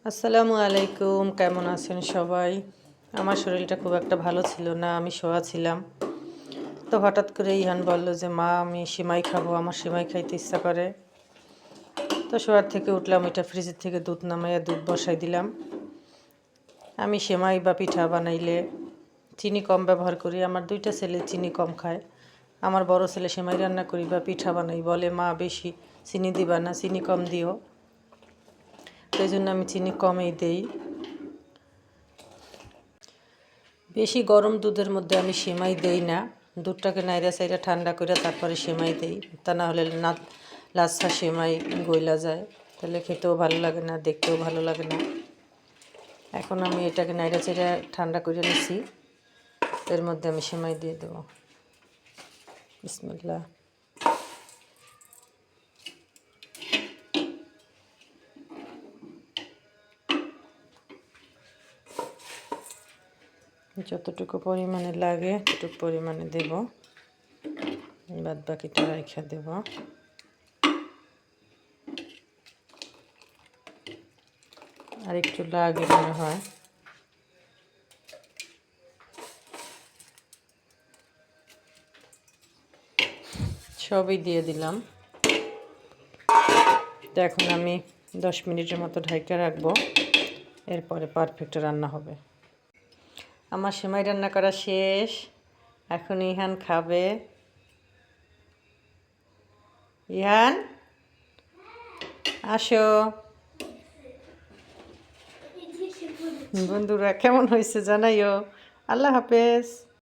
আসসালামু আলাইকুম, কেমন আছেন সবাই? আমার শরীরটা খুব একটা ভালো ছিল না, আমি শোয়া ছিলাম। তো হঠাৎ করে ইহান বলল যে মা আমি সিমাই খাবো, আমার সিমাই খাইতে ইচ্ছা করে। তো শোয়ার থেকে উঠলাম, এটা ফ্রিজের থেকে দুধ নামাইয়া দুধ বসাই দিলাম। আমি সেমাই বা পিঠা বানাইলে চিনি কম ব্যবহার করি। আমার দুইটা ছেলে চিনি কম খায়। আমার বড় ছেলে সেমাই রান্না করি বা পিঠা বানাই, বলে মা বেশি চিনি দিবা না, চিনি কম দিও। তো এই জন্য আমি চিনি কমই দেই। বেশি গরম দুধের মধ্যে আমি সেমাই দেই না। দুধটাকে নাইড়া চাইড়া ঠান্ডা করে তারপরে সেমাই দেই, তা না হলে লাচ্ছা সেমাই গইলা যায়, তাহলে খেতেও ভালো লাগে না, দেখতেও ভালো লাগে না। এখন আমি এটাকে নাইড়া চাইড়া ঠান্ডা করে নিচ্ছি, এর মধ্যে আমি সেমাই দিয়ে দেবো। বিসমিল্লাহ। যতটুকু পরিমাণে লাগে ততটুকু পরিমাণে দেব, বাদ বাকিটা রেখে দেব। আর একটু লাগে মনে হয়। সবই দিয়ে দিলাম। তো এখন আমি 10 মিনিটের মতো ঢাইকা রাখবো, এরপরে পারফেক্ট রান্না হবে। আমার সেমাই রান্না করা শেষ, এখন ইহান খাবে। ইহান আসো। বন্ধুরা কেমন হয়েছে জানাইও। আল্লাহ হাফেজ।